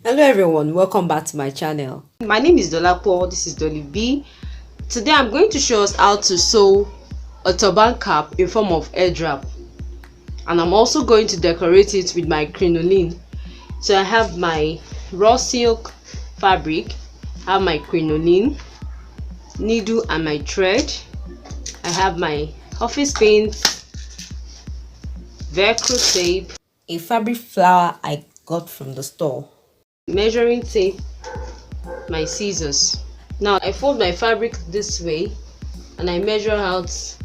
Hello everyone, welcome back to my channel. My name is DoliveB, this is DoliveB. Today I'm going to show us how to sew a turban cap in form of hair wrap, and I'm also going to decorate it with my crinoline. So I have my raw silk fabric, I have my crinoline, needle and my thread. I have my office paint, Velcro tape, A fabric flower I got from the store, measuring tape, my scissors. Now I fold my fabric this way and I measure out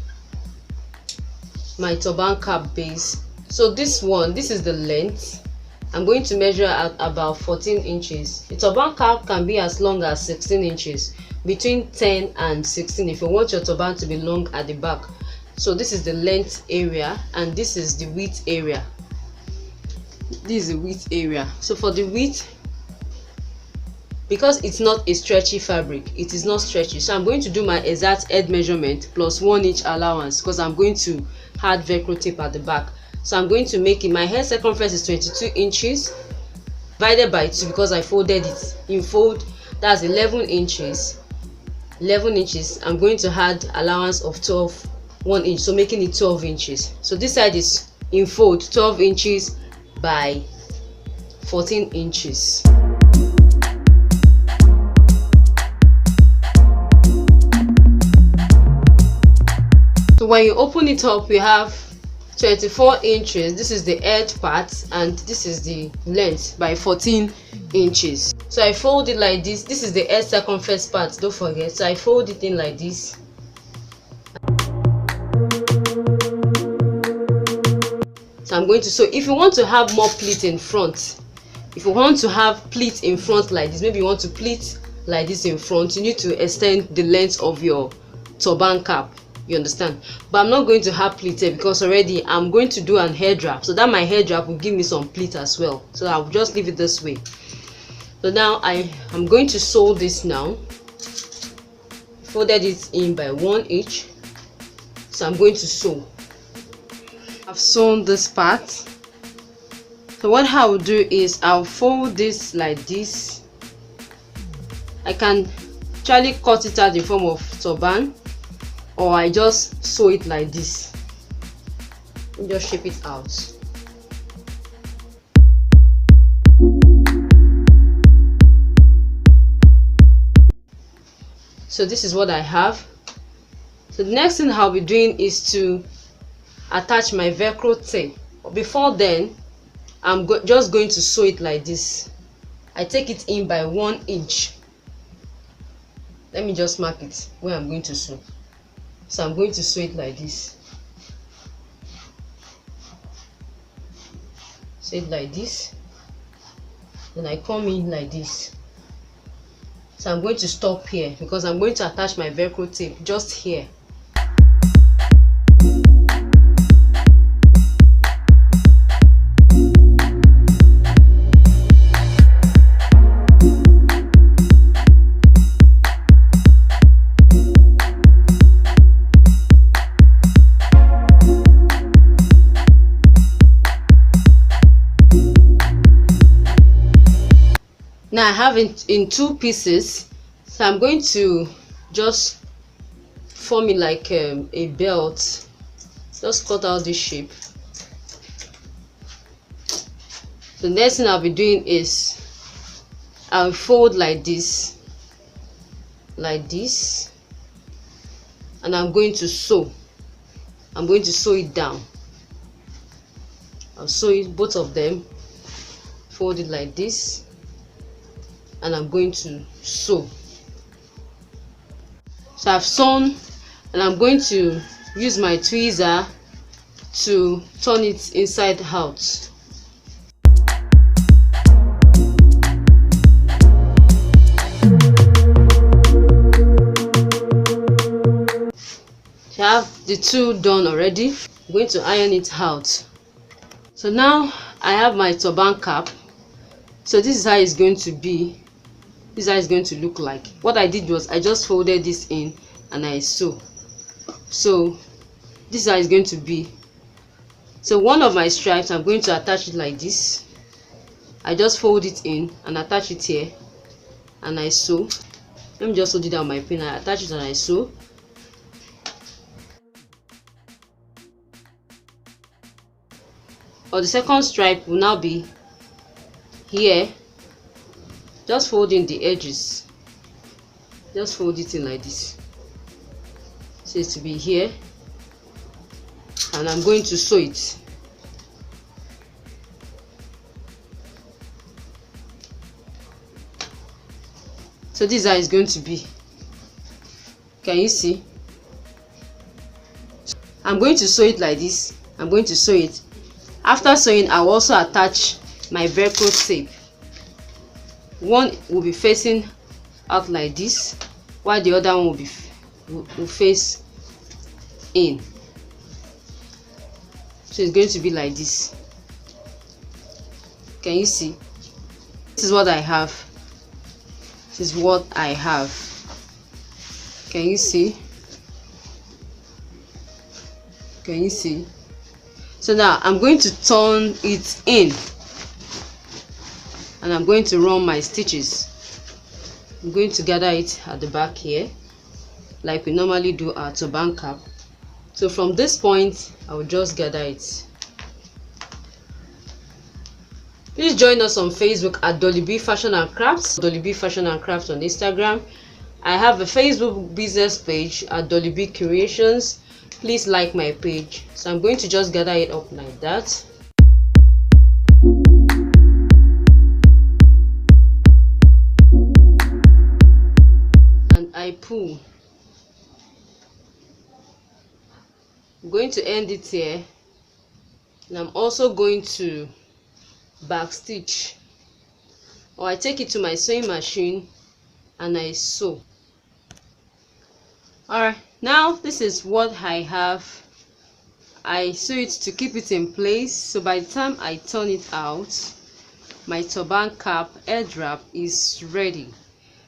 my turban cap base. So this is the length. I'm going to measure at about 14 inches. The turban cap can be as long as 16 inches, between 10 and 16 if you want your turban to be long at the back. So this is the length area and this is the width area. This is the width area. So for the width, because it's not a stretchy fabric, it is not stretchy, so I'm going to do my exact head measurement plus 1 inch allowance because I'm going to add Velcro tape at the back. So I'm going to make it, my head circumference is 22 inches divided by 2 because I folded it in fold, that's 11 inches. 11 inches, I'm going to add allowance of 1 inch, so making it 12 inches. So this side is in fold 12 inches by 14 inches. So when you open it up, we have 24 inches. This is the head part and this is the length by 14 inches. So I fold it like this. This is the head circumference part, don't forget. So I fold it in like this. So I'm going to sew. If you want to have more pleat in front, if you want to have pleat in front like this, maybe you want to pleat like this in front, you need to extend the length of your turban cap. You understand? But I'm not going to have pleat here because already I'm going to do an hair wrap, so that my hair wrap will give me some pleat as well. So I'll just leave it this way. So now I'm going to sew this now. Folded it in by 1 inch. So I'm going to sew. I've sewn this part. So what I will do is I'll fold this like this. I can actually cut it out in form of turban, or I just sew it like this. Just shape it out. So this is what I have. So the next thing I'll be doing is to attach my Velcro tape. Before then, I'm just going to sew it like this. I take it in by 1 inch. Let me just mark it where I'm going to sew. So I'm going to sew it like this. Sew it like this. Then I come in like this. So I'm going to stop here because I'm going to attach my Velcro tape just here. Now I have it in 2 pieces, so I'm going to just form it like a belt. Just cut out this shape. The next thing I'll be doing is I'll fold like this, and I'm going to sew. I'm going to sew it down. I'll sew it, both of them, fold it like this, and I'm going to sew. So I've sewn and I'm going to use my tweezer to turn it inside out. So I have the 2 done already. I'm going to iron it out. So now I have my turban cap. So this is how it's going to be. This is how it's going to look like. What I did was I just folded this in and I sew. So this is how it's going to be. So one of my stripes, I'm going to attach it like this. I just fold it in and attach it here, and I sew. Let me just hold it down my pin. I attach it and I sew. Or the second stripe will now be here. Just fold in the edges. Just fold it in like this. So it's to be here, and I'm going to sew it. So this is how it's going to be. Can you see? I'm going to sew it like this. I'm going to sew it. After sewing, I'll also attach my Velcro tape. One will be facing out like this, while the other one will face in. So it's going to be like this. Can you see? This is what I have. This is what I have. Can you see? Can you see? So now I'm going to turn it in, and I'm going to run my stitches. I'm going to gather it at the back here, like we normally do our turban cap. So from this point, I will just gather it. Please join us on Facebook at DoliveB Fashion and Crafts, DoliveB Fashion and Crafts on Instagram. I have a Facebook business page at DoliveB Creations. Please like my page. So I'm going to just gather it up like that. And I pull. I'm going to end it here. And I'm also going to back stitch, or I take it to my sewing machine and I sew. Alright, now this is what I have. I sew it to keep it in place, so by the time I turn it out, my turban cap edge wrap is ready.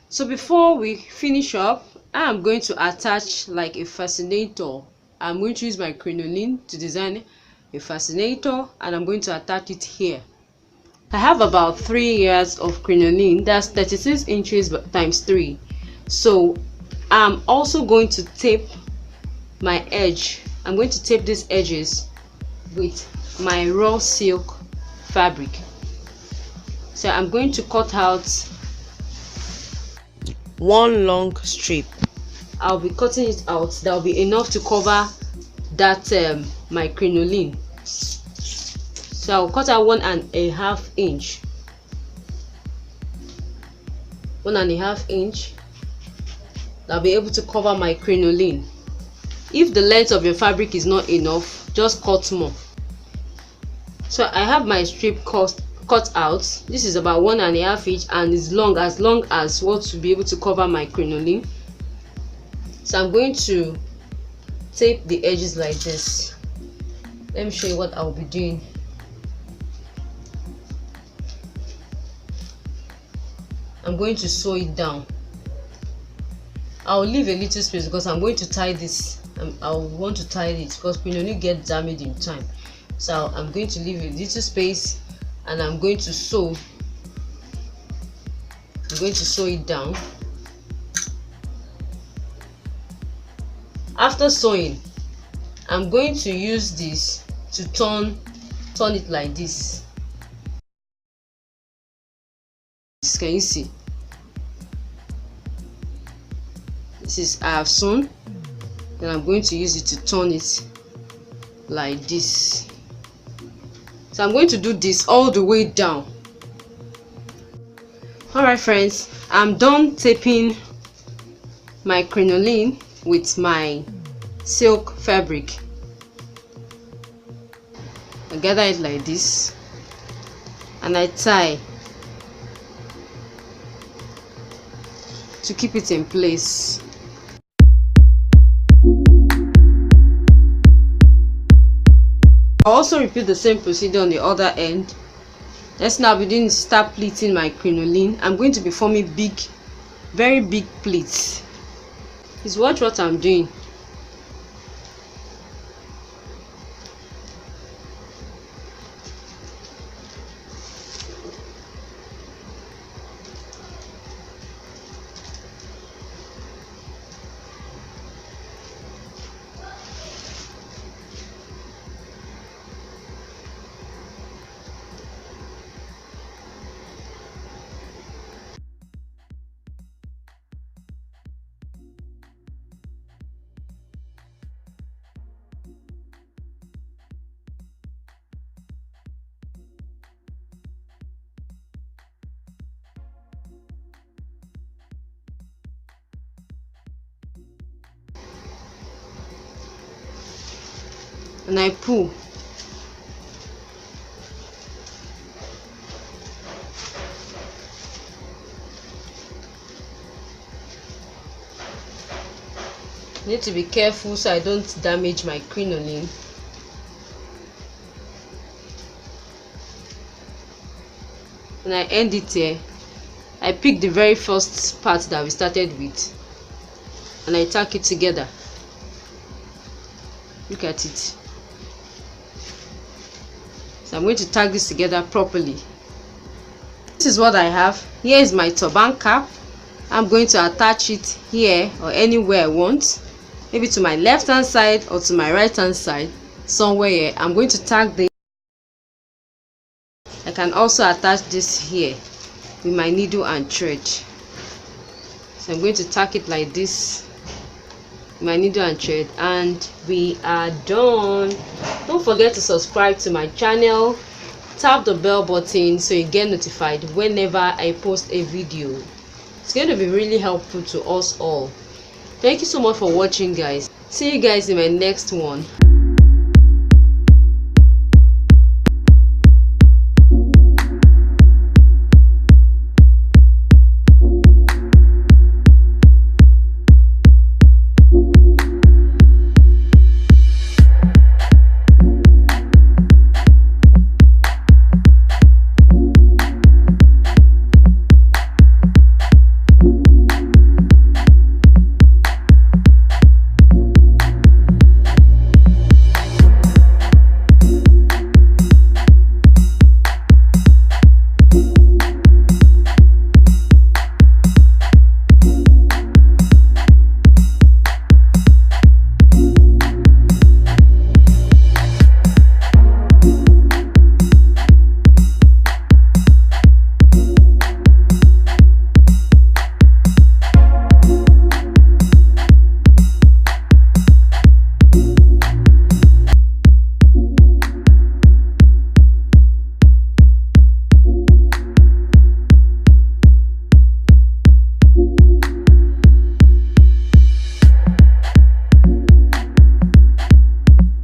So before we finish up, I'm going to attach like a fascinator. I'm going to use my crinoline to design a fascinator, and I'm going to attach it here. I have about 3 yards of crinoline, that's 36 inches times 3. So I'm also going to tape my edge. I'm going to tape these edges with my raw silk fabric. So I'm going to cut out one long strip. I'll be cutting it out. That will be enough to cover that my crinoline. So I'll cut out 1.5 inch. 1.5 inch. I'll be able to cover my crinoline. If the length of your fabric is not enough, just cut more. So I have my strip cut out. This is about 1.5 inch and is long as what to be able to cover my crinoline. So I'm going to tape the edges like this. Let me show you what I'll be doing. I'm going to sew it down. I'll leave a little space because I'm going to tie this. I'll want to tie it because crinoline get damaged in time. So I'm going to leave a little space, and I'm going to sew. I'm going to sew it down. After sewing, I'm going to use this to turn it like this. Can you see? This is I have sewn, and I'm going to use it to turn it like this. So I'm going to do this all the way down. Alright friends, I'm done taping my crinoline with my silk fabric. I gather it like this and I tie to keep it in place. I'll also repeat the same procedure on the other end. Let's now begin to start pleating my crinoline. I'm going to be forming big, very big pleats. Please watch what I'm doing. and I pull. Need to be careful so I don't damage my crinoline. And I end it here. I pick the very first part that we started with and I tack it together. Look at it. So I'm going to tack this together properly. This is what I have. Here is my turban cap. I'm going to attach it here or anywhere I want, maybe to my left hand side or to my right hand side, somewhere here. I'm going to tack this. I can also attach this here with my needle and thread. So I'm going to tack it like this, my needle and thread, and we are done. Don't forget to subscribe to my channel, tap the bell button so you get notified whenever I post a video. It's going to be really helpful to us all. Thank you so much for watching, guys. See you guys in my next one.